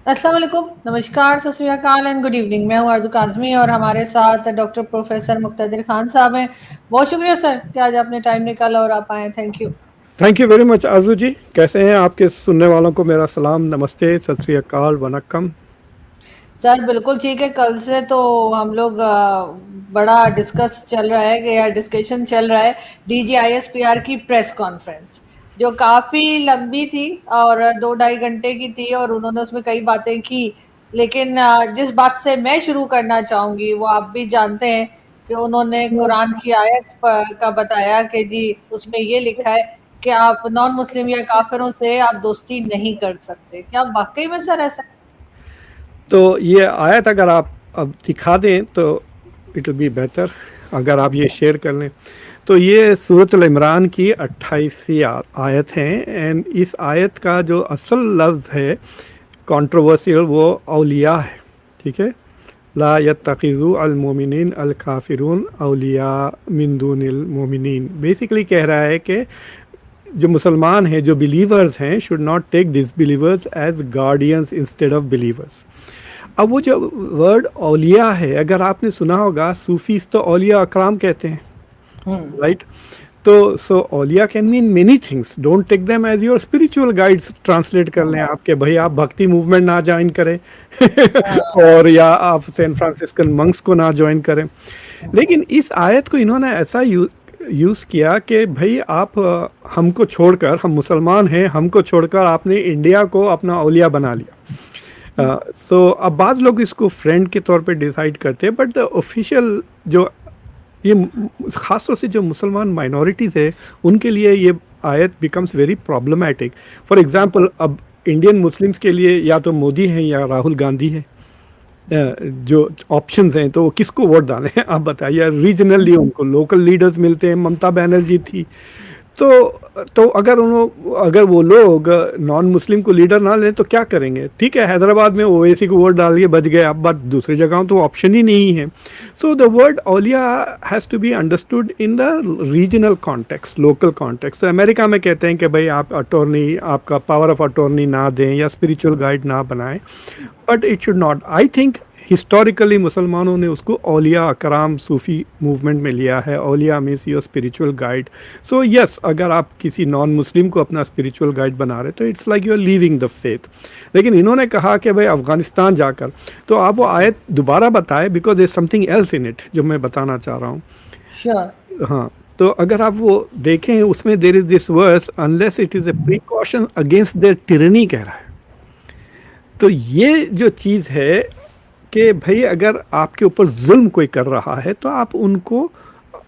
अस्सलाम वालेकुम, नमस्कार, सत श्री अकाल एंड गुड इवनिंग। मैं हूँ आरज़ू काज़मी और हमारे साथ डॉक्टर प्रोफेसर मुक़्तदिर खान साहब हैं। बहुत शुक्रिया सर कि आज आपने टाइम निकाला और आप आए। Thank you. Thank you very much आजू जी। कैसे हैं? आपके सुनने वालों को मेरा सलाम, नमस्ते, सत श्री अकाल, वनक्कम। सर बिल्कुल ठीक है। कल से तो हम लोग बड़ा डिस्कस चल रहा है कि या डिस्कशन चल रहा है DGISPR की प्रेस कॉन्फ्रेंस, जो काफ़ी लंबी थी और 2 ढाई घंटे की थी और उन्होंने उसमें कई बातें की। लेकिन जिस बात से मैं शुरू करना चाहूँगी वो आप भी जानते हैं कि उन्होंने कुरान की आयत का बताया कि जी उसमें ये लिखा है कि आप नॉन मुस्लिम या काफिरों से आप दोस्ती नहीं कर सकते। क्या वाकई में सर ऐसा? तो ये आयत अगर आप अब दिखा दें तो इट विल बी बेहतर, अगर आप ये शेयर कर लें। तो ये सूरत अल इमरान की 28वीं आयत है। एंड इस आयत का जो असल लफ्ज़ है कंट्रोवर्शियल वो औलिया है। ठीक है, ला यत्तखिज़ु अल मोमिनीन अल काफिरून औलिया मिन दूनिल मोमिनीन। बेसिकली कह रहा है कि जो मुसलमान हैं, जो बिलीवर्स हैं, should not take disbelievers as guardians instead of believers. अब वो जो वर्ड औलिया है, अगर आपने सुना होगा, सूफीज तो औलिया अकराम कहते हैं, हम्म। राइट? तो सो औलिया can mean many things, don't take them as your spiritual guides. Translate कर लें आप कि भाई आप भक्ति मूवमेंट ना ज्वाइन करें और या आप सैन फ्रांसिस्कन मंक्स को ना ज्वाइन करें। लेकिन इस आयत को इन्होंने ऐसा यूज़ किया कि भाई आप हमको छोड़कर, हम मुसलमान हैं, हमको छोड़कर आपने इंडिया को अपना औलिया बना लिया। सो अब बाज़ लोग इसको फ्रेंड के तौर पे डिसाइड करते हैं, बट द ऑफिशियल जो ये ख़ास तौर से जो मुसलमान माइनॉरिटीज़ है उनके लिए ये आयत becomes very problematic. For example, अब इंडियन मुस्लिम्स के लिए या तो मोदी हैं या राहुल गांधी है, जो ऑप्शंस हैं, तो किसको वोट डालें आप बताइए। रीजनली उनको लोकल लीडर्स मिलते हैं, ममता बनर्जी थी। तो अगर वो लोग नॉन मुस्लिम को लीडर ना लें तो क्या करेंगे? ठीक है, हैदराबाद में ओवैसी को वोट डाल के बच गए, अब बात दूसरी जगहों तो ऑप्शन ही नहीं है। सो द वर्ड औलिया has to be understood in the regional context, local context. तो अमेरिका में कहते हैं कि भाई आप अटॉर्नी, आपका पावर ऑफ अटॉर्नी ना दें या स्पिरिचुअल गाइड ना बनाएं, but it should not. I think historically मुसलमानों ने उसको औलिया अकराम सूफ़ी मूवमेंट में लिया है। औलिया means your spiritual guide. So yes, अगर आप किसी नॉन मुस्लिम को अपना स्पिरिचुअल गाइड बना रहे तो it's like you are leaving the faith. लेकिन इन्होंने कहा कि भाई अफ़गानिस्तान जाकर, तो आप वो आयत दोबारा बताए, because there something else in it जो मैं बताना चाह रहा हूँ। श्योर। हाँ, तो अगर आप वो देखें, उसमें there is this verse, unless it is a precaution against their tyranny, कह रहा है। तो ये जो चीज़ है कि भाई अगर आपके ऊपर जुल्म कोई कर रहा है तो आप उनको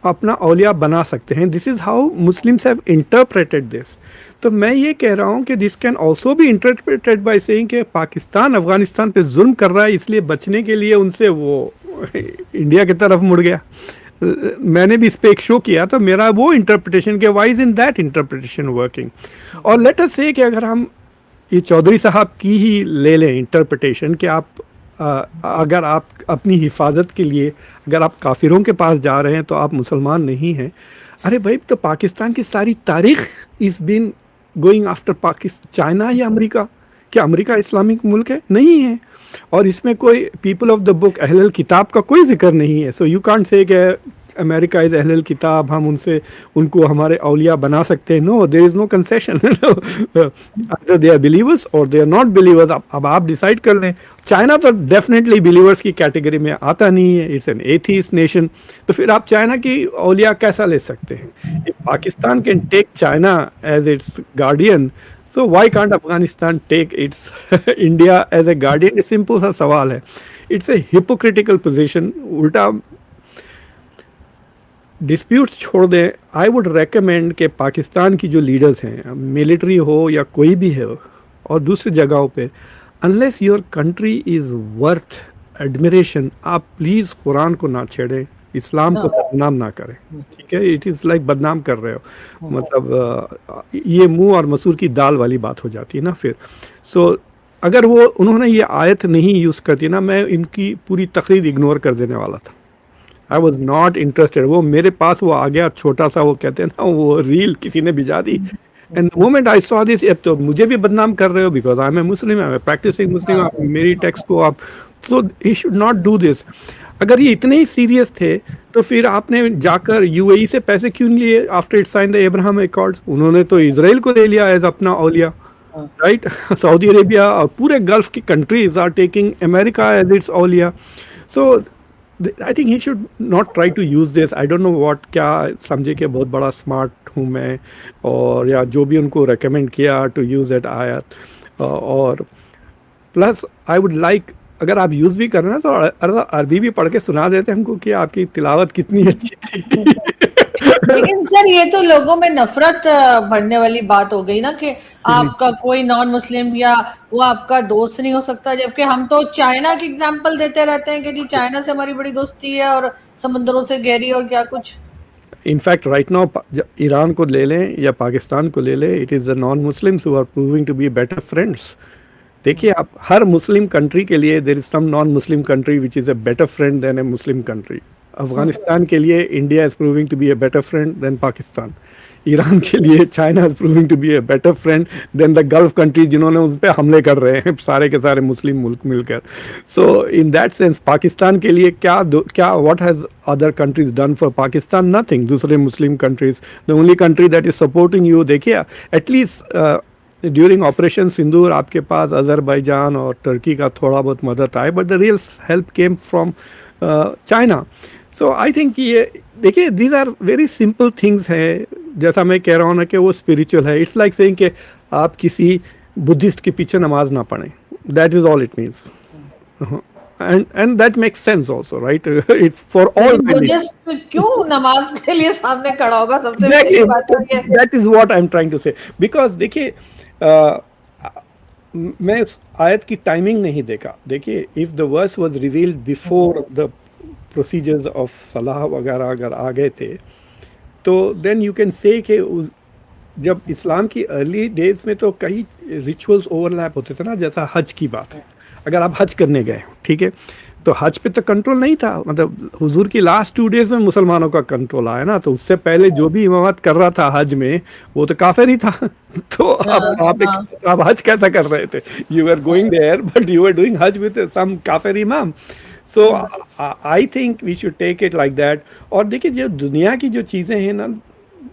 अपना औलिया बना सकते हैं। This is how Muslims have interpreted this. तो मैं ये कह रहा हूँ कि this can also be interpreted by saying कि पाकिस्तान अफ़गानिस्तान पे जुल्म कर रहा है, इसलिए बचने के लिए उनसे वो इंडिया की तरफ मुड़ गया। मैंने भी इस पे एक शो किया, तो मेरा वो इंटरप्रिटेशन के wise in that interpretation working. और लेट अस से कि अगर हम ये चौधरी साहब की ही ले लें इंटरप्रिटेशन कि आप अगर आप अपनी हिफाजत के लिए अगर आप काफिरों के पास जा रहे हैं तो आप मुसलमान नहीं हैं। अरे भाई, तो पाकिस्तान की सारी तारीख इस दिन गोइंग आफ्टर पाकिस्तान, चाइना या अमेरिका? क्या अमेरिका इस्लामिक मुल्क है? नहीं है। और इसमें कोई पीपल ऑफ द बुक, अहल किताब का कोई जिक्र नहीं है। सो यू कांट से कि अमेरिका इज़ अहल किताब, हम उनको हमारे औलिया बना सकते हैं। No, there is no concession. Other they are believers और दे आर नॉट बिलीवर्स। अब आप डिसाइड कर लें। चाइना तो डेफिनेटली बिलीवर्स की कैटेगरी में आता नहीं है, इट्स एन एथीस्ट नेशन। तो फिर आप चाइना की औलिया कैसा ले सकते हैं? If Pakistan can take China as its guardian, so why can't Afghanistan take its India as a guardian? Simple सा सवाल है। It's a hypocritical position. उल्टा डिस्प्यूट छोड़ दें। आई वुड रेकमेंड कि पाकिस्तान की जो लीडर्स हैं, मिलिट्री हो या कोई भी है, और दूसरी जगहों पे, unless your country is worth admiration, आप प्लीज़ कुरान को ना छेड़ें, इस्लाम को बदनाम ना करें। ठीक है, इट इज़ लाइक बदनाम कर रहे हो। मतलब ये मुंह और मसूर की दाल वाली बात हो जाती है ना फिर। सो अगर वो उन्होंने ये आयत नहीं यूज़ करती ना, मैं इनकी पूरी तकरीर इग्नोर कर देने वाला था। I was not interested. वो मेरे पास वो आ गया छोटा सा, वो कहते हैं ना, वो रील किसी ने भिजा दी and the moment I saw this, अब तो मुझे भी बदनाम कर रहे हो because I am a Muslim, I am a practising Muslim, आप मेरी टेक्स्ट को आप, so he should not do this. अगर ये इतने ही सीरियस थे तो फिर आपने जाकर यूएई से पैसे क्यों नहीं लिए after it sign the Abraham Accords? उन्होंने तो इजराइल को ले लिया एज अपना औलिया, राइट? सऊदी अरेबिया और पूरे गल्फ की countries are taking America as its औलिया। So I think he should not try to use this. I don't know what, क्या समझे कि बहुत बड़ा स्मार्ट हूँ मैं, और या जो भी उनको रेकमेंड किया टू यूज दैट आयत। और प्लस आई वुड लाइक, अगर आप यूज भी कर रहे हैं तो अरबी भी पढ़ के सुना देते हमको कि आपकी तिलावत कितनी अच्छी थी। लेकिन सर ये तो लोगों में नफरत बढ़ने वाली बात हो गई ना, कि आपका कोई नॉन मुस्लिम या वो आपका दोस्त नहीं हो सकता, जबकि हम तो चाइना की एग्जांपल देते रहते हैं कि जी चाइना से हमारी बड़ी दोस्ती है और समुद्रों से गहरी और क्या कुछ। इनफैक्ट राइट नाउ ईरान को ले लें या पाकिस्तान को ले लें, it is the non Muslims who are proving to be better friends. देखिए आप हर मुस्लिम कंट्री के लिए there is some non Muslim country which is a better friend than a Muslim country. Afghanistan के लिए India is proving to be a better friend than Pakistan. Iran के लिए China is proving to be a better friend than the Gulf country जिन्होंने उस पर हमले कर रहे हैं सारे के सारे मुस्लिम मुल्क मिलकर। So in that sense Pakistan के लिए क्या what has other countries done for Pakistan? Nothing. दूसरे Muslim countries, the only country that is supporting you, देखिए एटलीस्ट ड्यूरिंग ऑपरेशन सिंदूर आपके पास अजरबैजान और टर्की का थोड़ा बहुत मदद आए, but the real help came from China. So I think ये देखिए these are very simple things है। जैसा मैं कह रहा हूँ ना कि वो स्पिरिचुअल है। इट्स लाइक सेइंग कि आप किसी बुद्धिस्ट के पीछे नमाज ना पढ़ें, that is all it means. and that makes sense also, right? It for all Buddhist क्यों नमाज के लिए सामने खड़ा होगा? सबसे पहली बात तो ये, that is what I'm trying to say, because देखिए मैं उस आयत की टाइमिंग नहीं देखा। देखिए if the verse was revealed before the procedures of सलाह वगैरह अगर आ गए थे तो देन यू कैन से कि जब इस्लाम की अर्ली डेज में तो कई रिचुअल्स ओवरलैप होते थे ना, जैसा हज की बात है। अगर आप हज करने गए, ठीक है, तो हज पे तो कंट्रोल नहीं था, मतलब हुजूर की लास्ट 2 डेज में मुसलमानों का कंट्रोल आया ना, तो उससे पहले जो भी इमामत कर रहा था हज में वो तो काफिर ही था। तो आप हज कैसा कर रहे थे? You are going there but you are doing हज विद सम काफिर इमाम। So I think we should take it like that. और देखिए जो दुनिया की जो चीज़ें हैं ना,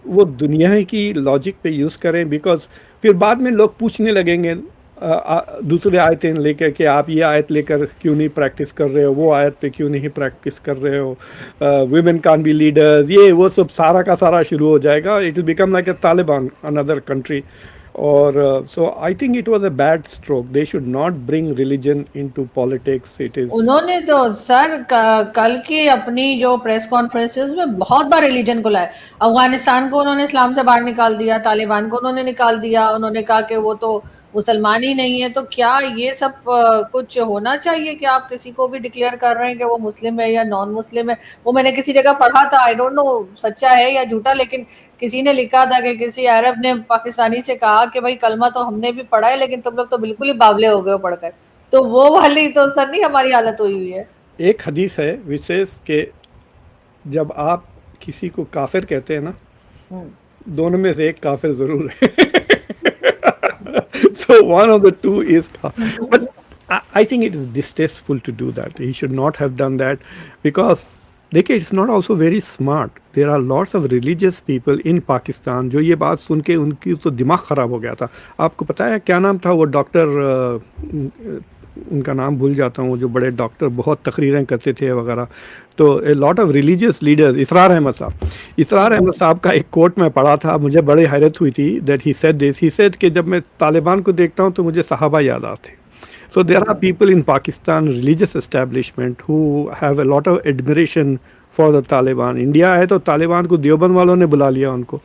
वो दुनिया की लॉजिक पे यूज़ करें, बिकॉज फिर बाद में लोग पूछने लगेंगे दूसरे आयतें लेकर कि आप ये आयत लेकर क्यों नहीं प्रैक्टिस कर रहे हो, वो आयत पे क्यों नहीं प्रैक्टिस कर रहे हो, वुमेन कान बी लीडर्स, ये वो सब सारा का सारा शुरू हो जाएगा। It will become like a Taliban, another country. और so I think it was a bad stroke. They should not bring religion into politics. It is, उन्होंने तो सर कल की अपनी जो प्रेस कॉन्फ्रेंसेस में बहुत बार रिलीजन को लाए। अफगानिस्तान को उन्होंने इस्लाम से बाहर निकाल दिया, तालिबान को उन्होंने निकाल दिया, उन्होंने कहा कि वो तो मुसलमान ही नहीं है। तो क्या ये सब कुछ होना चाहिए कि आप किसी को भी डिक्लेयर कर रहे हैं कि वो मुस्लिम है या नॉन मुस्लिम है? वो मैंने किसी जगह पढ़ा था, आई डोंट नो सच्चा है या झूठा, लेकिन किसी ने लिखा था कि किसी अरब ने पाकिस्तानी से कहा कि भाई कलमा तो हमने भी पढ़ा है लेकिन तुम लोग तो बिल्कुल ही बावले हो गए हो पढ़कर। तो वो वाली तो सर नहीं हमारी हालत हुई है। एक हदीस है विशेष के जब आप किसी को काफिर कहते हैं ना, दोनों में से एक काफिर जरूर है। So one of the two is, but I think it is distasteful to do that. He should not have done that, because देखिए it's not also very smart. There are lots of religious people in Pakistan जो ये बात सुन के उनकी तो दिमाग ख़राब हो गया था। आपको पता है क्या नाम था वो डॉक्टर, उनका नाम भूल जाता हूँ, जो बड़े डॉक्टर बहुत तकरीरें करते थे वगैरह। तो a lot of religious leaders, Israr Ahmed साहब का एक कोट में पढ़ा था, मुझे बड़ी हैरत हुई थी। That he said this, he said कि जब मैं तालिबान को देखता हूँ तो मुझे सहाबा याद आते। So there are people in Pakistan, religious establishment, who have a lot of admiration for the Taliban. India है तो तालिबान को देवबंद वालों ने बुला लिया उनको।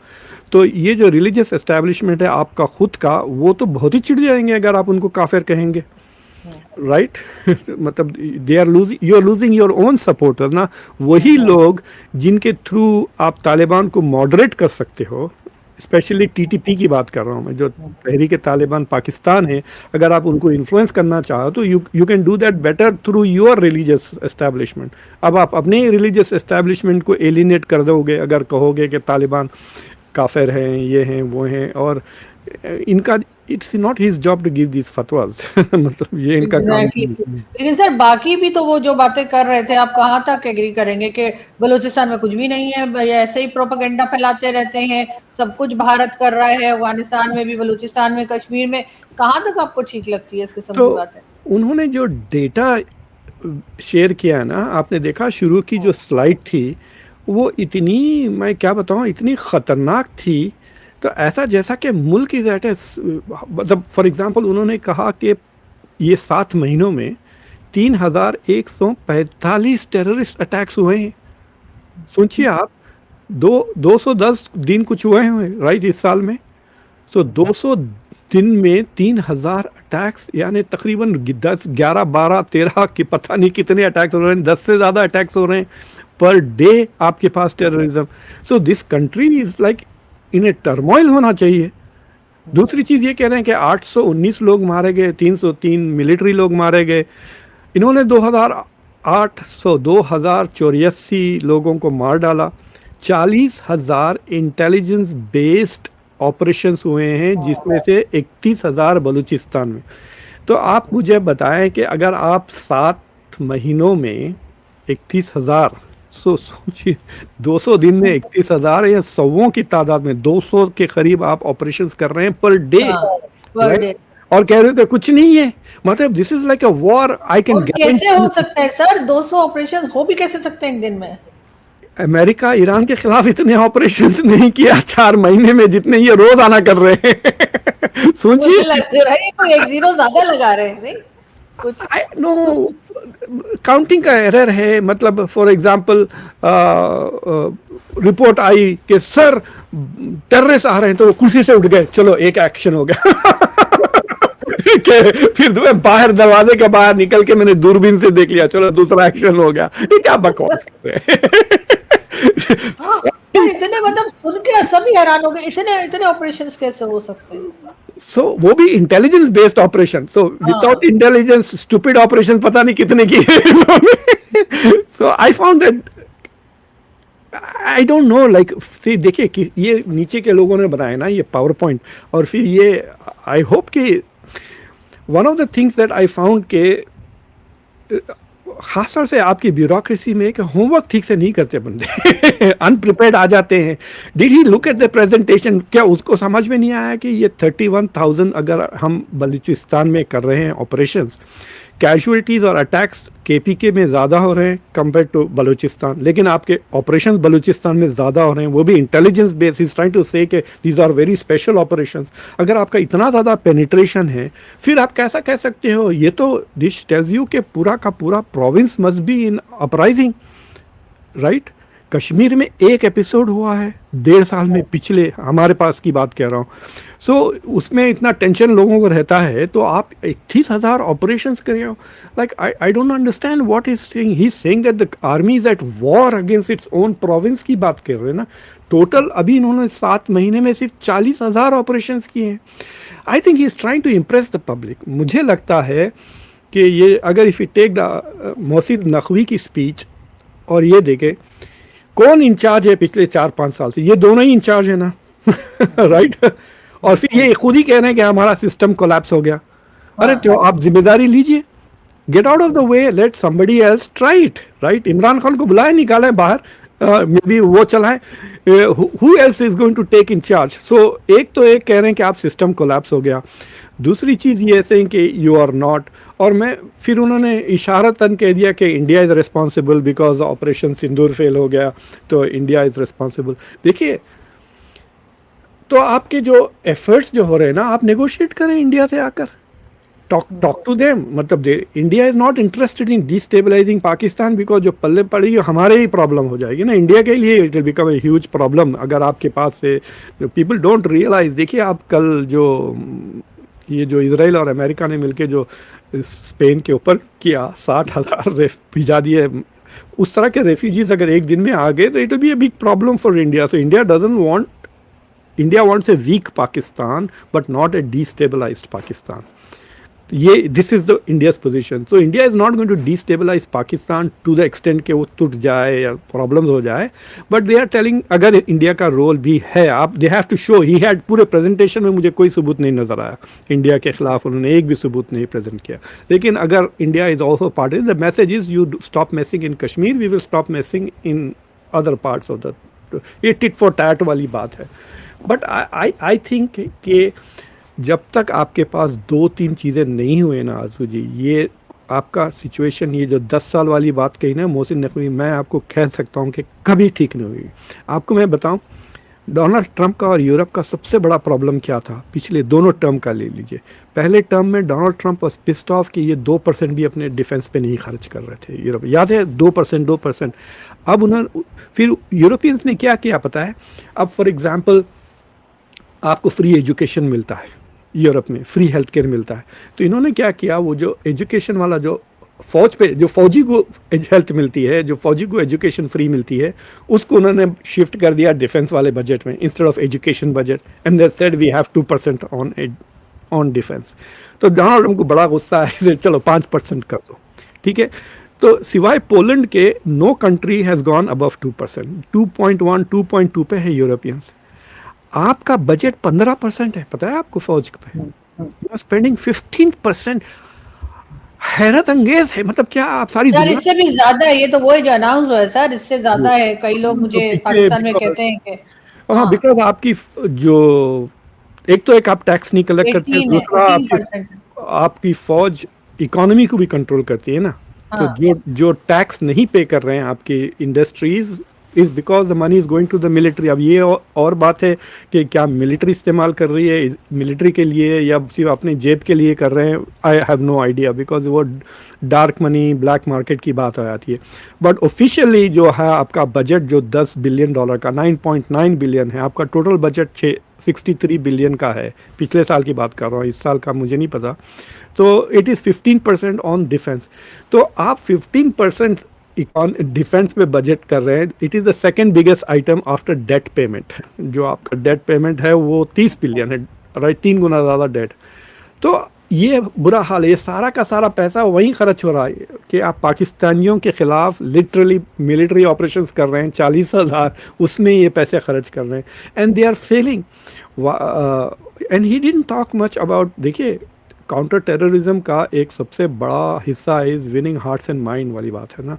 तो ये जो रिलीजियस एस्टेब्लिशमेंट है आपका खुद का, वो तो बहुत ही चिढ़ जाएंगे अगर आप उनको काफिर कहेंगे, राइट? मतलब you are losing your own supporter ना। वही लोग जिनके थ्रू आप तालिबान को मॉडरेट कर सकते हो, स्पेशली टीटीपी की बात कर रहा हूँ मैं, जो तहरीक तालिबान पाकिस्तान है, अगर आप उनको इन्फ्लुएंस करना चाहो तो you can do that better through your religious establishment. अब आप अपने रिलीजियस एस्टेब्लिशमेंट को एलिनेट कर दोगे अगर कहोगे कि तालिबान काफिर हैं, ये हैं, वो हैं, और इनका it's not his job to give this फतवाज मतलब ये इनका काम एग्जैक्टली नहीं है। लेकिन सर बाकी भी तो वो जो बातें कर रहे थे आप कहाँ तक एग्री करेंगे कि बलूचिस्तान में कुछ भी नहीं है, ये ऐसे ही प्रोपेगेंडा फैलाते रहते हैं, सब कुछ भारत कर रहा है, अफगानिस्तान में भी, बलूचिस्तान में, कश्मीर में, कहाँ तक आपको ठीक लगती है इस किस्म तो की बातें? उन्होंने जो डेटा शेयर किया है ना, आपने देखा शुरू की जो स्लाइड थी वो इतनी, मैं क्या बताऊं, इतनी खतरनाक थी। तो ऐसा जैसा कि मुल्क इज एट ए, मतलब फॉर एग्जांपल उन्होंने कहा कि ये 7 महीनों में 3145 टेररिस्ट अटैक्स हुए हैं। सोचिए आप, 210 दिन कुछ हुए हैं राइट इस साल में। तो 200 दिन में 3000 अटैक्स, यानी तकरीबन 10, 11, 12, 13 की पता नहीं कितने अटैक्स हो रहे हैं, 10 से ज़्यादा अटैक्स हो रहे हैं पर डे आपके पास terrorism. So this country is like in a turmoil होना चाहिए। दूसरी चीज़ ये कह रहे हैं कि 819 लोग मारे गए, 303 मिलिट्री लोग मारे गए। इन्होंने 2084 लोगों को मार डाला। 40,000 इंटेलिजेंस बेस्ड ऑपरेशंस हुए हैं, जिसमें से 31,000 बलूचिस्तान में। तो आप मुझे बताएं कि अगर आप 7 महीनों में 31,000, सोचिए 200 दिन में 31,000 या सौों की तादाद में 200 के करीब आप ऑपरेशंस कर रहे हैं पर डे, पर डे, और कह रहे थे कुछ नहीं है। मतलब this is like a war. I can कैसे हो सकता है सर? 200 ऑपरेशन हो भी कैसे सकते हैं एक दिन में? अमेरिका ईरान के खिलाफ इतने ऑपरेशंस नहीं किया 4 महीने में जितने ये रोज आना कर रहे हैं सोचिए। लग रहा है कोई एक जीरो ज्यादा लगा रहे हैं, नहीं कुछ नो, काउंटिंग का एरर है। मतलब फॉर एग्जांपल रिपोर्ट आई कि सर टेररिस्ट आ रहे हैं, तो वो कुर्सी से उठ गए, चलो एक एक्शन हो गया फिर बाहर दरवाजे के बाहर निकल के मैंने दूरबीन से देख लिया, चलो दूसरा एक्शन हो गया। ये क्या बकवास कर रहे हैं हाँ, इतने मतलब सुन के सभी हैरान हो गए, इतने ऑपरेशंस कैसे हो सकते हैं? सो वो भी intelligence based operation. So without intelligence stupid operation पता नहीं कितने किए इन्होंने। So I found that, I don't know, like see देखिए कि ये नीचे के लोगों ने बनाया ना ये पावर पॉइंट, और फिर ये आई होप कि one of the things that I found के खास तौर से आपकी ब्यूरोक्रेसी में कि होमवर्क ठीक से नहीं करते बंदे अनप्रिपेयर्ड आ जाते हैं। Did he look at the presentation? क्या उसको समझ में नहीं आया कि ये 31,000 अगर हम बलूचिस्तान में कर रहे हैं ऑपरेशंस, कैजुअलिटीज़ और अटैक्स केपीके में ज़्यादा हो रहे हैं कंपेयर टू बलूचिस्तान, लेकिन आपके ऑपरेशंस बलूचिस्तान में ज़्यादा हो रहे हैं, वो भी intelligence base. Is trying to say कि these are very special operations. अगर आपका इतना ज़्यादा पेनिट्रेशन है, फिर आप कैसा कह सकते हो? ये तो दिस टेल्स यू कि पूरा का पूरा province must be in uprising, right? Kashmir में एक एपिसोड हुआ है 1.5 साल में, पिछले हमारे पास की बात कह रहा हूँ। सो उसमें इतना टेंशन लोगों को रहता है, तो आप 31,000 ऑपरेशंस कर रहे हो। Like I don't understand what is saying. He is saying that the army is at war against its own province की बात कर रहे हैं ना। टोटल अभी इन्होंने 7 महीने में सिर्फ 40,000 ऑपरेशंस किए हैं। I think he is trying to impress the public. मुझे लगता है कि ये अगर if you take the Mohsin Naqvi की स्पीच और ये देखें कौन इंचार्ज है पिछले 4-5 साल से, ये दोनों ही इंचार्ज है ना राइट और फिर ये खुद ही कह रहे हैं कि हमारा सिस्टम कोलैप्स हो गया। अरे तो आप जिम्मेदारी लीजिए, get out of the way, let somebody else try it, right? Imran Khan को बुलाए, निकाले बाहर, मे बी वो चलाएं, who else is going to take in charge? So एक तो एक कह रहे हैं कि आप सिस्टम कोलैप्स हो गया, दूसरी चीज़ ये ऐसे कि यू आर नॉट, और मैं फिर उन्होंने इशारतन कह दिया कि India is responsible because operation Sindoor fail हो गया, तो इंडिया इज़ रिस्पॉन्सिबल। देखिए, तो आपके जो एफर्ट्स जो हो रहे हैं ना, आप नेगोशिएट करें इंडिया से आकर, टॉक टू देम। मतलब India is not interested in destabilising Pakistan, because जो पल्ले पड़ेगी हमारे ही प्रॉब्लम हो जाएगी ना, इंडिया के लिए it will become a huge problem. अगर आपके पास से पीपल डोंट रियलाइज, देखिए आप कल जो ये जो इजराइल और अमेरिका ने मिलकर जो स्पेन के ऊपर किया, 60,000 भिजा दिए, उस तरह के रेफ्यूजीज अगर एक दिन में आ गए तो it will be a big problem for India. So India doesn't want, India wants a weak Pakistan but not a destabilised Pakistan. ये this is the India's position. तो India is not going to destabilise Pakistan to the extent के वो टूट जाए या problems हो जाए, but they are telling अगर इंडिया का रोल भी है, आप they have to show. He had पूरे प्रेजेंटेशन में मुझे कोई सबूत नहीं नजर आया इंडिया के खिलाफ, उन्होंने एक भी सबूत नहीं प्रेजेंट किया. लेकिन अगर India is also part, the message is you stop messing in Kashmir, we will stop messing in other parts of the. ये टिट फॉर टैट वाली बात है. बट आई थिंक कि जब तक आपके पास 2-3 चीज़ें नहीं हुए ना आजू जी, ये आपका सिचुएशन, ये जो 10 साल वाली बात कही ना मोहसिन नकवी, मैं आपको कह सकता हूँ कि कभी ठीक नहीं हुई. आपको मैं बताऊँ, डोनाल्ड ट्रंप का और यूरोप का सबसे बड़ा प्रॉब्लम क्या था पिछले दोनों टर्म का ले लीजिए. पहले टर्म में Donald Trump was pissed off कि ये 2% भी अपने डिफेंस पे नहीं खर्च कर रहे थे यूरोप, याद है 2%. अब उन्होंने फिर यूरोपियंस ने क्या किया पता है, अब फॉर एग्जांपल आपको फ्री एजुकेशन मिलता है यूरोप में, फ्री हेल्थ केयर मिलता है, तो इन्होंने क्या किया, वो जो एजुकेशन वाला जो फौज पे जो फौजी को हेल्थ मिलती है, जो फौजी को एजुकेशन फ्री मिलती है, उसको उन्होंने शिफ्ट कर दिया डिफेंस वाले बजट में instead of education budget, and they said we have 2% on defence. तो डोनाल्ड ट्रंप को बड़ा गुस्सा है, चलो 5% कर दो, ठीक है. तो सिवाय पोलैंड के no country has gone above 2%. 2.1 2.2 पे है यूरोपियंस. आपका बजट 15% है, पता है आपको फौज पे, यू आर स्पेंडिंग 15%. हैरत अंगेज है, मतलब क्या आप सारी यार इससे भी ज्यादा है, ये तो वही जो अनाउंस हुआ है सर, इससे ज्यादा है. कई लोग मुझे पाकिस्तान में कहते हैं कि हाँ, बिकॉज आपकी जो एक आप टैक्स नहीं कलेक्ट करते हैं, दूसरा आपकी फौज इकोनॉमी को भी कंट्रोल करती है ना. तो जो टैक्स नहीं पे कर रहे हैं आपकी industries is because the money is going to the military. अब ये और बात है कि क्या मिलिट्री इस्तेमाल कर रही है मिलिट्री के लिए या सिर्फ अपने जेब के लिए कर रहे हैं, I have no idea, because वो डार्क मनी ब्लैक मार्केट की बात आ जाती है. बट ऑफिशियली जो है आपका बजट जो $10 बिलियन का 9.9 बिलियन है, आपका टोटल बजट 63 बिलियन का है. पिछले साल की बात कर रहा हूँ, इस साल का मुझे नहीं पता. तो इट इज़ 15% ऑन डिफेंस. तो आप 15% डिफेंस पे बजट कर रहे हैं. It is the second biggest item after debt payment. जो आपका डेट पेमेंट है वो 30 बिलियन है, राइट, 3 गुना ज़्यादा डेट. तो ये बुरा हाल है, ये सारा का सारा पैसा वहीं खर्च हो रहा है कि आप पाकिस्तानियों के खिलाफ लिटरली मिलिट्री ऑपरेशंस कर रहे हैं 40,000, उसमें ये पैसे खर्च कर रहे हैं, and they are failing. And he didn't talk much about, देखिए काउंटर टेररिज्म का एक सबसे बड़ा हिस्सा is winning hearts and mind वाली बात है ना.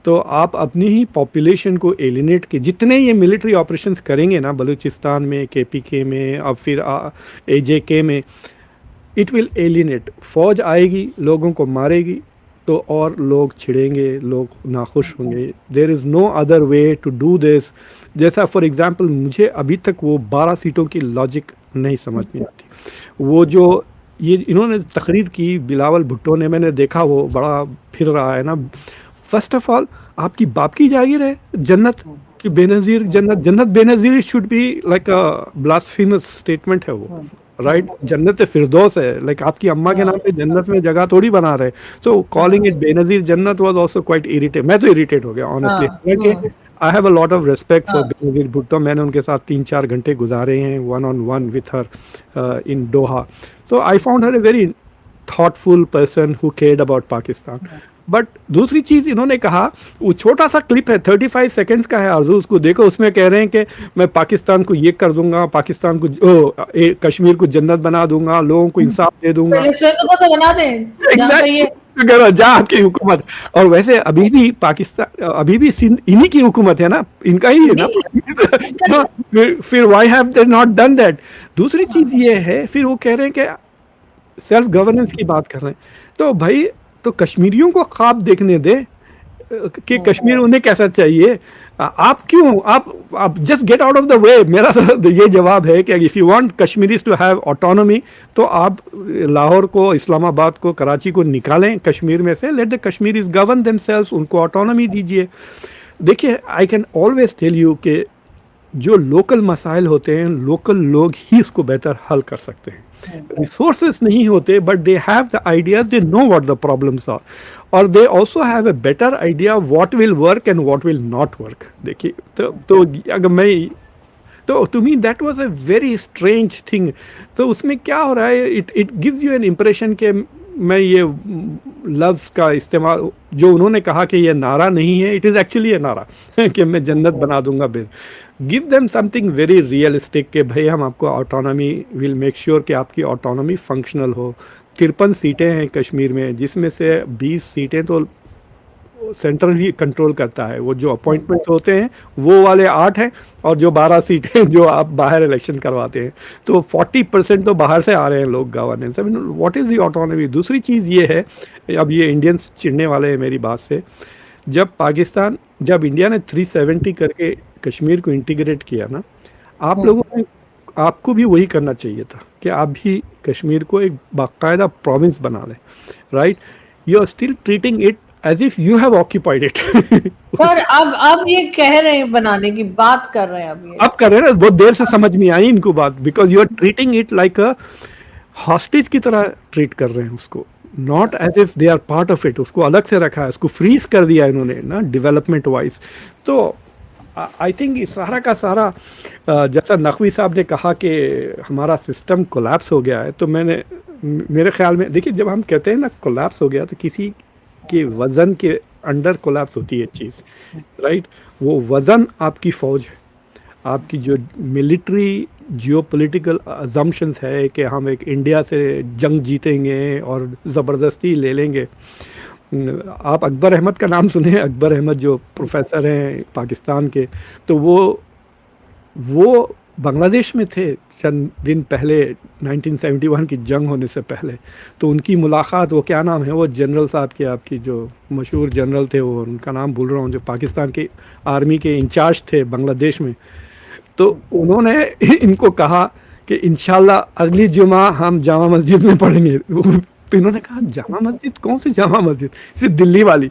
तो आप अपनी ही पॉपुलेशन को एलिनेट के जितने ये मिलिट्री ऑपरेशंस करेंगे ना, बलूचिस्तान में, KPK में, अब फिर AJK में, इट विल एलिनेट. फौज आएगी, लोगों को मारेगी, तो और लोग छिड़ेंगे, लोग नाखुश होंगे. There is no other way to do this. जैसा फॉर एग्जांपल मुझे अभी तक वो 12 सीटों की लॉजिक नहीं समझ में आती. वो जो ये इन्होंने तकरीर की बिलावल भुट्टो ने, मैंने देखा वो बड़ा फिर रहा है ना. फर्स्ट ऑफ ऑल आपकी बाप की जागीर है जन्नत की बेनज़ीर, जन्नत Benazir should be like a blasphemous statement है वो, राइट. जन्नत फिरदौस है, लाइक आपकी अम्मा के नाम पे जन्नत में जगह थोड़ी बना रहे. सो कॉलिंग इट बेनज़ीर जन्नत वाज आल्सो क्वाइट इरिटेट. मैं तो इरिटेट हो गया honestly. I have a lot of respect for Benazir Bhutto. मैंने उनके साथ 3-4 घंटे गुजारे हैं one-on-one with her in Doha. So I found her a very thoughtful person who cared about Pakistan. But दूसरी चीज़ इन्होंने कहा, वो छोटा सा क्लिप है 35 सेकंड्स का है आरजू, उसको देखो. उसमें कह रहे हैं कि मैं पाकिस्तान को ये कर दूंगा, पाकिस्तान को कश्मीर को जन्नत बना दूंगा, लोगों को इंसाफ दे दूंगा. तो बना दें जा आपकी हुकूमत. और वैसे अभी भी पाकिस्तान, अभी भी सिंध इन्हीं की हुकूमत है ना, इनका ही है ना. फिर why have they not done that. दूसरी चीज़ ये है, फिर वो कह रहे हैं कि सेल्फ गवर्नेंस की बात कर रहे हैं. तो भाई तो कश्मीरियों को ख्वाब देखने दे कि कश्मीर उन्हें कैसा चाहिए. आप क्यों आप just get out of the way. मेरा ये जवाब है कि if you want Kashmiris to have autonomy, तो आप लाहौर को, इस्लामाबाद को, कराची को निकालें कश्मीर में से. Let the Kashmiris govern themselves, उनको ऑटोनॉमी दीजिए. देखिए I can always tell you कि जो लोकल मसाइल होते हैं, लोकल लोग ही उसको बेहतर हल कर सकते हैं. रिसोर्सेस नहीं होते, but they have the ideas, they know what the problems are, और they also have a better idea what will work and what will not work. देखिए तो अगर मैं तो to me that was a very strange thing. तो उसमें क्या हो रहा है, it gives you an impression के मैं ये लफ्ज़ का इस्तेमाल, जो उन्होंने कहा कि ये नारा नहीं है, इट इज़ एक्चुअली ए नारा कि मैं जन्नत बना दूंगा bill. Give them something very realistic कि भाई हम आपको ऑटोनॉमी, विल मेक श्योर कि आपकी ऑटोनॉमी फंक्शनल हो। 53 सीटें हैं कश्मीर में, जिसमें से 20 सीटें तो सेंट्रल ही कंट्रोल करता है, वो जो अपॉइंटमेंट होते हैं वो वाले 8 हैं, और जो 12 सीटें जो आप बाहर इलेक्शन करवाते हैं, तो 40% तो बाहर से आ रहे हैं लोग governance. I mean what is the autonomy. दूसरी चीज़ ये है, अब ये इंडियंस चिढ़ने वाले हैं मेरी बात से, जब इंडिया ने 370 करके कश्मीर को इंटीग्रेट किया ना, आप लोगों ने, आपको भी वही करना चाहिए था कि आप भी कश्मीर को एक बाकायदा प्रोविंस बना लें, right. You are still treating it as if you have occupied it। पर अब ये कह रहे हैं, बनाने की बात कर रहे हैं, अब कर रहे हैं ना, बहुत देर से समझ में आई इनको बात, because you are treating it like a hostage की तरह ट्रीट कर रहे हैं उसको, not as if they are part of it. उसको अलग से रखा है, उसको फ्रीज कर दिया इन्होंने ना डेवलपमेंट वाइज। तो आई थिंक इस सारा का सारा, जैसा नकवी साहब ने कहा कि हमारा सिस्टम कोलैप्स हो गया है, तो मेरे ख्याल में, देखिए जब हम कहते हैं ना कोलैप्स हो गया, तो किसी के वजन के अंडर कोलैप्स होती है चीज़, राइट। वो वजन आपकी फौज है, आपकी जो मिलिट्री जियोपॉलिटिकल अजम्पशंस है कि हम एक इंडिया से जंग जीतेंगे और ज़बरदस्ती ले लेंगे। आप अकबर अहमद का नाम सुने, अकबर अहमद जो प्रोफेसर हैं पाकिस्तान के, तो वो बांग्लादेश में थे चंद दिन पहले, 1971 की जंग होने से पहले। तो उनकी मुलाकात, वो क्या नाम है वो जनरल साहब के, आपकी जो मशहूर जनरल थे, वो उनका नाम भूल रहा हूँ, जो पाकिस्तान के आर्मी के इंचार्ज थे बांग्लादेश में। तो उन्होंने इनको कहा कि इंशाल्लाह अगली जुमा हम जामा मस्जिद में पढ़ेंगे। तो इन्होंने कहा जामा मस्जिद, कौन सी जामा मस्जिद, सिर्फ दिल्ली वाली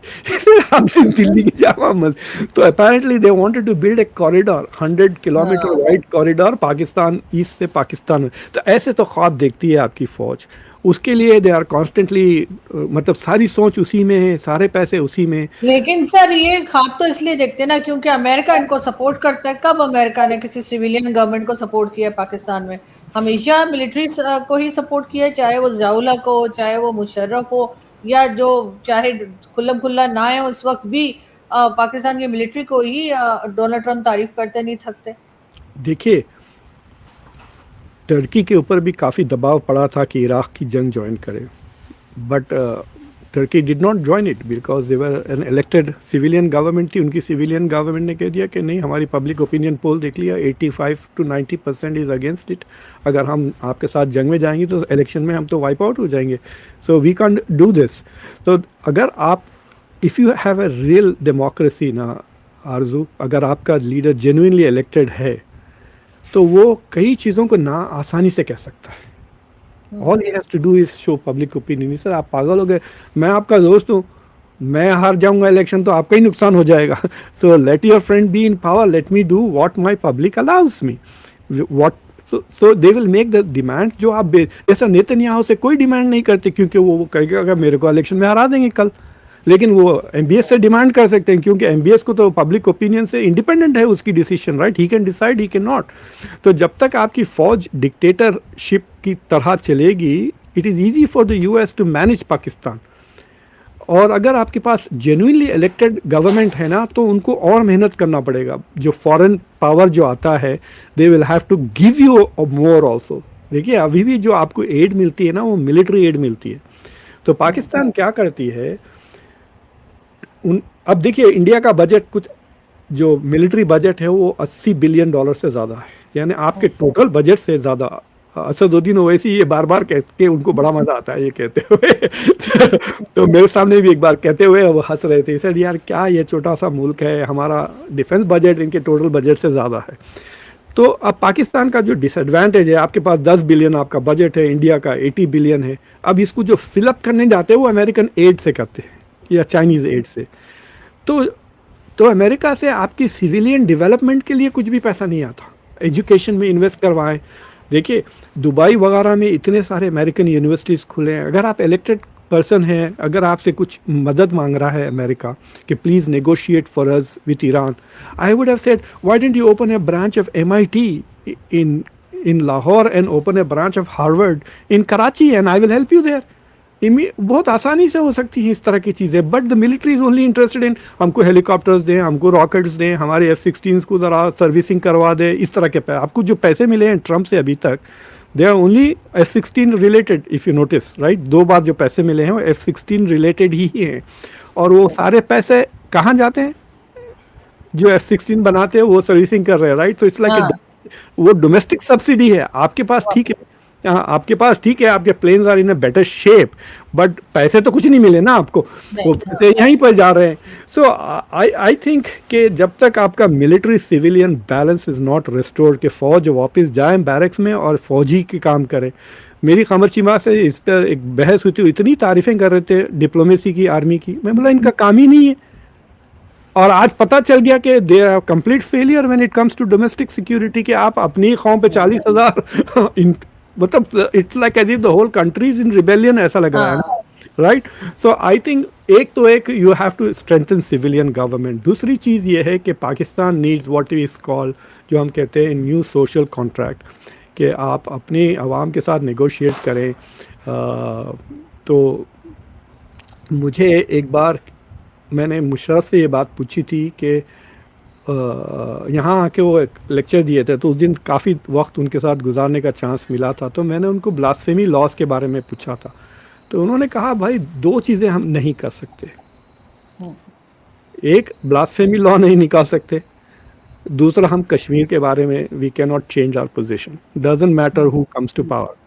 दिल्ली की जामा मस्जिद। तो apparently they wanted to build a corridor, 100 kilometre wide corridor Pakistan east से पाकिस्तान में। तो ऐसे तो ख्वाब देखती है आपकी फौज, उसके लिए दे आर कॉन्स्टेंटली, मतलब सारी सोच उसी में है, सारे पैसे उसी में। लेकिन सर ये ख्वाब तो इसलिए देखते ना क्योंकि अमेरिका इनको सपोर्ट करता है। कब अमेरिका ने किसी सिविलियन गवर्नमेंट को सपोर्ट किया पाकिस्तान में? हमेशा मिलिट्री को ही सपोर्ट किया, चाहे वो ज़ियाउल्लाह को, चाहे वो मुशर्रफ हो, या जो चाहे खुल्लम खुल्ला ना है उस वक्त भी पाकिस्तान की मिलिट्री को ही डोनाल्ड ट्रम्प तारीफ करते नहीं थकते। देखिए टर्की के ऊपर भी काफ़ी दबाव पड़ा था कि इराक़ की जंग ज्वाइन करे, but Turkey did not join it because they were an elected civilian government थी। उनकी सिविलियन गवर्नमेंट ने कह दिया कि नहीं, हमारी पब्लिक ओपिनियन पोल देख लिया, 85 to 90% इज़ अगेंस्ट इट। अगर हम आपके साथ जंग में जाएंगे तो इलेक्शन में हम तो वाइप आउट हो जाएंगे, so we can do this. तो अगर आप, if you have a real democracy ना आरजू, अगर आपका लीडर जेन्युइनली इलेक्टेड है, तो वो कई चीज़ों को ना आसानी से कह सकता है। All he has to do is show public opinion. Sir आप पागल हो गए, मैं आपका दोस्त हूँ, मैं हार जाऊंगा इलेक्शन तो आपका ही नुकसान हो जाएगा। So let your friend be in power, let me do what my public allows me, what so they will make the demands जो आप, जैसा नेतन्याहू से कोई डिमांड नहीं करते, क्योंकि वो कहेगा अगर मेरे को इलेक्शन में हरा देंगे कल। लेकिन वो एमबीएस से डिमांड कर सकते हैं, क्योंकि एमबीएस को तो पब्लिक ओपिनियन से इंडिपेंडेंट है उसकी decision, right. He can decide, he can not. तो जब तक आपकी फौज डिक्टेटरशिप की तरह चलेगी, it is easy for the US to manage Pakistan. और अगर आपके पास जेन्युइनली इलेक्टेड गवर्नमेंट है ना, तो उनको और मेहनत करना पड़ेगा। जो फॉरेन पावर जो आता है, they will have to give you more also. देखिए अभी भी जो आपको एड मिलती है ना, वो मिलिट्री एड मिलती है। तो पाकिस्तान क्या करती है, अब देखिए इंडिया का बजट, कुछ जो मिलिट्री बजट है वो $80 बिलियन से ज़्यादा है, यानी आपके टोटल बजट से ज़्यादा। असदुद्दीन ओवैसी ये बार बार कहते, उनको बड़ा मज़ा आता है ये कहते हुए तो मेरे सामने भी एक बार कहते हुए वो हंस रहे थे, सर यार क्या ये छोटा सा मुल्क है, हमारा डिफेंस बजट इनके टोटल बजट से ज़्यादा है। तो अब पाकिस्तान का जो डिसएडवांटेज है, आपके पास 10 बिलियन आपका बजट है, इंडिया का 80 बिलियन है। अब इसको जो फिलअप करने जाते हैं वो अमेरिकन एड से करते हैं या चाइनीज़ एड से। तो अमेरिका से आपकी सिविलियन डेवलपमेंट के लिए कुछ भी पैसा नहीं आता। एजुकेशन में इन्वेस्ट करवाएं, देखिए दुबई वगैरह में इतने सारे अमेरिकन यूनिवर्सिटीज़ खुले हैं। अगर आप इलेक्टेड पर्सन हैं, अगर आपसे कुछ मदद मांग रहा है अमेरिका कि please negotiate for us with Iran, I would have said why didn't you open A branch of MIT in Lahore and open a branch of Harvard in Karachi and I will help you there. बहुत आसानी से हो सकती है इस तरह की चीज़ें, but the military is only interested in हमको हेलीकॉप्टर्स दें, हमको रॉकेट्स दें, हमारे F-16 को ज़रा सर्विसिंग करवा दें, इस तरह के आपको जो पैसे मिले हैं ट्रम्प से अभी तक, they are only F-16 related, if you notice right. 2 बार जो पैसे मिले हैं वो F-16 रिलेटेड ही हैं, और वो सारे पैसे कहाँ जाते हैं? जो F-16 बनाते हैं वो सर्विसिंग कर रहे हैं, राइट। तो इट्स लाइक वो डोमेस्टिक सब्सिडी है आपके पास, ठीक है। हाँ, आपके पास ठीक है, आपके planes are in a better shape, but पैसे तो कुछ नहीं मिले ना आपको, वो पैसे यहीं पर जा रहे हैं। सो आई थिंक कि जब तक आपका military civilian balance is not restored, कि फौज वापस जाए बैरक्स में और फौजी के काम करें। मेरी कमर चीमा से इस पर एक बहस हुई थी, इतनी तारीफें कर रहे थे डिप्लोमेसी की, आर्मी की। मैं बोला इनका काम ही नहीं है, और आज पता चल गया कि they are complete failure when it comes to domestic security, कि आप अपनी कौम पे 40,000 मतलब it's like as if the whole country is in rebellion, ऐसा लग रहा है ना, राइट। सो आई थिंक एक you have to strengthen civilian government. दूसरी चीज़ ये है कि Pakistan needs what is called, जो हम कहते हैं न्यू सोशल कॉन्ट्रैक्ट, कि आप अपनी आवाम के साथ नेगोशिएट करें। तो मुझे एक बार मैंने मुशर्रफ से ये बात पूछी थी कि यहाँ आके वो एक लेक्चर दिए थे, तो उस दिन काफ़ी वक्त उनके साथ गुजारने का चांस मिला था। तो मैंने उनको ब्लास्फेमी लॉज के बारे में पूछा था, तो उन्होंने कहा भाई 2 चीज़ें हम नहीं कर सकते, एक ब्लास्फेमी लॉ नहीं निकाल सकते, दूसरा हम कश्मीर के बारे में we can not change our position, doesn't matter who comes to power.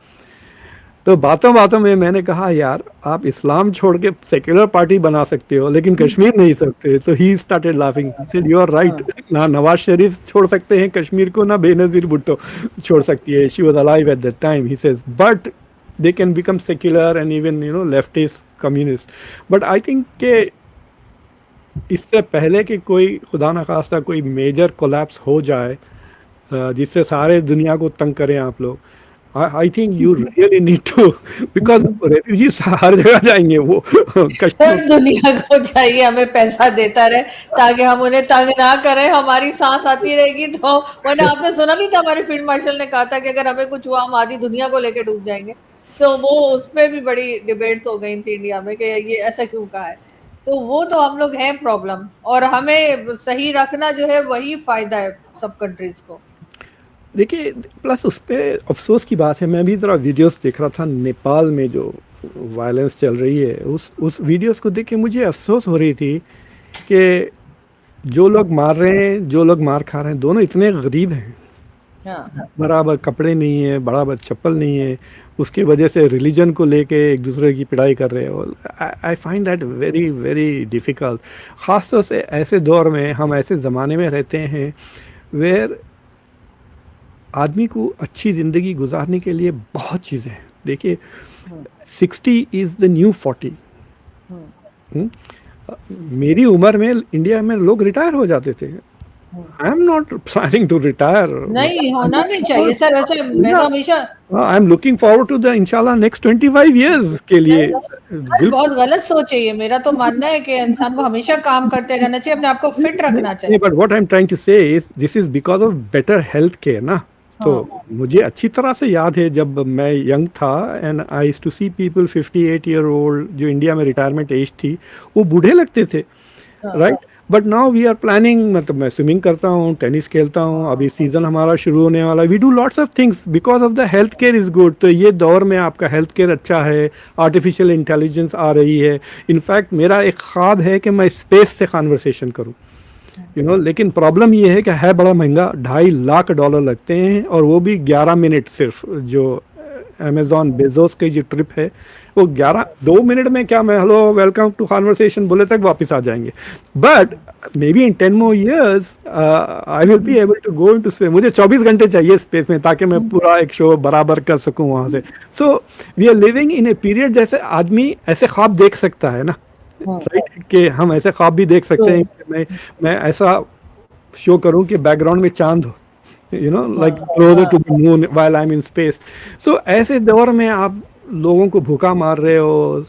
तो बातों बातों में मैंने कहा यार आप इस्लाम छोड़ के सेक्युलर पार्टी बना सकते हो लेकिन कश्मीर नहीं सकते। तो he started laughing, he said you are right, ना नवाज शरीफ छोड़ सकते हैं कश्मीर को, ना बेनजीर भुट्टो छोड़ सकती है, she was alive at that time. He says but they can become secular and even you know leftist communist. But I think के इससे पहले कि कोई खुदा न खास्ता कोई मेजर कोलैप्स हो जाए जिससे सारे दुनिया को तंग करें आप लोग, I think you really need to, because refugees हर जगह जाएंगे, वो सब दुनिया को चाहिए हमें पैसा देता रहे ताकि हम उन्हें तंग ना करें, हमारी सांस आती रहेगी। तो वरना आपने सुना नहीं था हमारे फील्ड मार्शल ने कहा था कि अगर हमें कुछ हुआ हम आधी दुनिया को लेके डूब जाएंगे। तो वो उस पर भी बड़ी डिबेट्स हो गई थी इंडिया में कि ये ऐसा क्यों कहा है। तो वो तो हम लोग हैं प्रॉब्लम, और हमें सही रखना जो है वही फायदा है सब कंट्रीज को। देखिए प्लस उस पर अफसोस की बात है, मैं भी ज़रा वीडियोस देख रहा था नेपाल में जो वायलेंस चल रही है, उस वीडियोस को देख के मुझे अफसोस हो रही थी कि जो लोग मार रहे हैं, जो लोग मार खा रहे हैं, दोनों इतने गरीब हैं, बराबर कपड़े नहीं है, बराबर चप्पल नहीं है, उसकी वजह से रिलीजन को लेके एक दूसरे की पिटाई कर रहे हैं। I find that very very difficult. ख़ास तौर से ऐसे दौर में, हम ऐसे ज़माने में रहते हैं वेयर आदमी को अच्छी ज़िंदगी गुजारने के लिए बहुत चीज़ें हैं। देखिए 60 इज़ द न्यू 40। मेरी उम्र में इंडिया में लोग रिटायर हो जाते थे। I am not planning to retire, नहीं होना नहीं चाहिए सर। वैसे मैं तो हमेशा I am looking forward to the इंशाल्लाह नेक्स्ट 25 इयर्स के लिए। बहुत गलत सोच है ये। मेरा तो मानना है कि इंसान को हमेशा काम करते रहना चाहिए, अपने आप को फिट रखना चाहिए। But what I am trying to say is this is because of better health care ना। तो मुझे अच्छी तरह से याद है जब मैं यंग था and I used to see people 58 year old जो इंडिया में रिटायरमेंट एज थी, वो बूढ़े लगते थे, right. But now we are planning, मतलब मैं स्विमिंग करता हूँ, टेनिस खेलता हूँ, अभी सीजन हमारा शुरू होने वाला है, we do lots of things because of the health care is good. तो ये दौर में आपका हेल्थ केयर अच्छा है, आर्टिफिशियल इंटेलिजेंस आ रही है। इनफैक्ट मेरा एक ख्वाब है कि मैं स्पेस से कन्वर्सेशन करूँ, यू नो। लेकिन प्रॉब्लम ये है कि है बड़ा महंगा, $2.5 लाख लगते हैं, और वो भी 11 मिनट सिर्फ। जो अमेजॉन बेजोस की जो ट्रिप है वो 2 मिनट में क्या मैं हेलो वेलकम टू कन्वर्सेशन बोले तक वापस आ जाएंगे। But maybe in 10 more years I will be able to go into space. मुझे 24 घंटे चाहिए स्पेस में ताकि मैं पूरा एक शो बराबर कर सकूं वहाँ से। So we are living in a period जैसे आदमी ऐसे ख्वाब देख सकता है ना, राइट, कि हम ऐसे ख्वाब भी देख सकते हैं कि मैं ऐसा शो करूं कि बैकग्राउंड में चांद हो, you know, like closer to the moon while I am in space. So ऐसे दौर में आप लोगों को भूखा मार रहे हो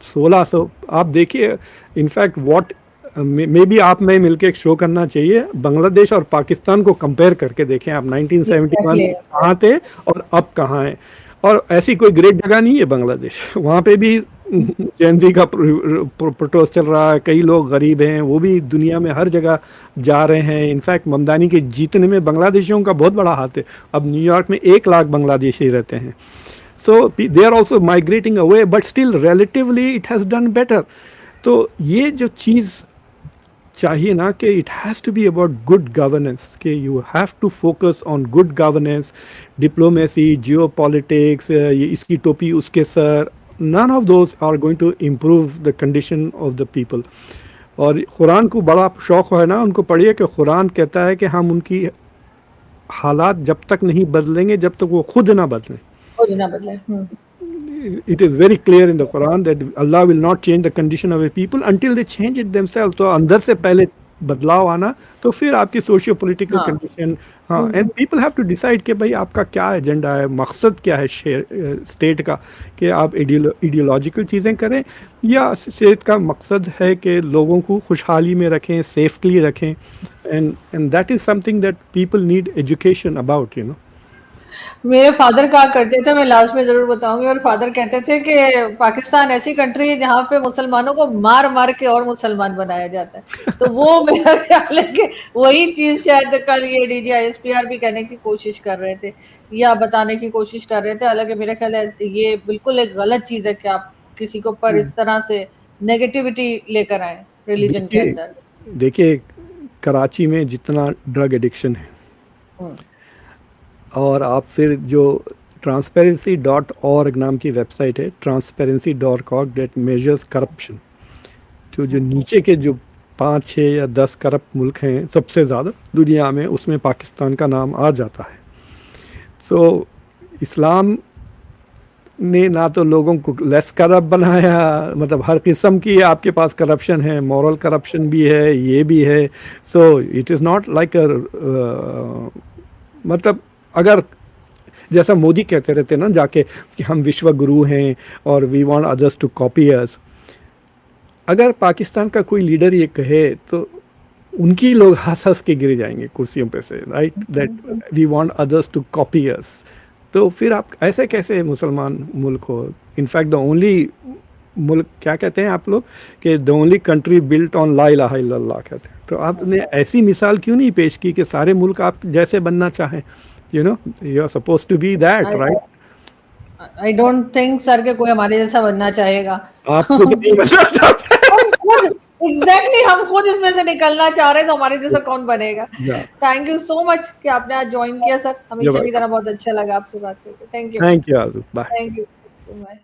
1600। आप देखिए इनफैक्ट व्हाट मे बी आप में मिलके एक शो करना चाहिए, बांग्लादेश और पाकिस्तान को कंपेयर करके देखें आप 1971 कहाँ थे और अब कहाँ हैं। और ऐसी कोई ग्रेट जगह नहीं है बांग्लादेश, वहाँ पे भी जेनजी का प्रोटेस्ट चल रहा है, कई लोग गरीब हैं, वो भी दुनिया में हर जगह जा रहे हैं। इनफैक्ट ममदानी के जीतने में बांग्लादेशियों का बहुत बड़ा हाथ है। अब न्यूयॉर्क में 1 लाख बांग्लादेशी रहते हैं। So they are also migrating away, but still relatively it has done better. तो ये जो चीज़ चाहिए ना कि it has to be about good governance, कि you have to focus on good governance, diplomacy, geopolitics, ये इसकी टोपी उसके सर, none of those are going to improve the condition of the people. और कुरान को बड़ा शौक है ना, उनको पढ़िए कि कुरान कहता है कि हम उनकी हालात जब तक नहीं बदलेंगे जब तक वो खुद ना बदलें। खुद ना बदले। It is very clear in the Quran that Allah will not change the condition of a people until they change it themselves. तो अंदर से पहले बदलाव आना, तो फिर आपकी सोशियो पॉलिटिकल कंडीशन, हाँ, and people have to decide कि भाई आपका क्या एजेंडा है, मकसद क्या है स्टेट का, कि आप आइडियोलॉजिकल चीज़ें करें या स्टेट का मकसद है कि लोगों को खुशहाली में रखें, सेफली रखें, and that is something that people need education about, you know. मेरे फादर कहा करते थे, मैं लास्ट में जरूर बताऊंगी, और फादर कहते थे कि पाकिस्तान ऐसी कंट्री है जहाँ पे मुसलमानों को मार मार के और मुसलमान बनाया जाता है। तो वो मेरा ख्याल है कि वही चीज शायद कल ये DGISPR भी कहने की कोशिश कर रहे थे या बताने की कोशिश कर रहे थे। हालांकि मेरा ख्याल है ये बिल्कुल एक गलत चीज है कि आप किसी के ऊपर इस तरह से नेगेटिविटी लेकर आए रिलीजन के अंदर। देखिए कराची में जितना ड्रग एडिक्शन है, और आप फिर जो transparency.org नाम की वेबसाइट है, transparency.org that measures corruption, तो जो नीचे के जो 5, 6 या 10 करप्ट मुल्क हैं सबसे ज़्यादा दुनिया में, उसमें पाकिस्तान का नाम आ जाता है। सो इस्लाम ने ना तो लोगों को लेस करप्ट बनाया, मतलब हर किस्म की आपके पास करप्शन है, मॉरल करप्शन भी है, ये भी है। So it is not like मतलब अगर जैसा मोदी कहते रहते ना जाके कि हम विश्व गुरु हैं और we want others to copy us, अगर पाकिस्तान का कोई लीडर ये कहे तो उनकी लोग हंस हंस के गिर जाएंगे कुर्सियों पे से, right, that we want others to copy us. तो फिर आप ऐसे कैसे मुसलमान मुल्क हो? इनफैक्ट द ओनली मुल्क, क्या कहते हैं आप लोग, कि the only country built on ला इलाहा इल्लल्लाह कहते हैं। तो आपने ऐसी मिसाल क्यों नहीं पेश की कि सारे मुल्क आप जैसे बनना चाहें? You know, you are supposed to be that, right? I don't think sir के कोई हमारे जैसा बनना चाहेगा। आपको भी नहीं बनना चाहते। Exactly, हम खुद इसमें से निकलना चाह रहे हैं, तो हमारे जैसा कौन बनेगा? थैंक यू सो मच कि आपने आज ज्वाइन किया सर, हमेशा की तरह बहुत अच्छा लगा आपसे बात करके। Thank you. Thank you Aazu, bye. Thank you, bye.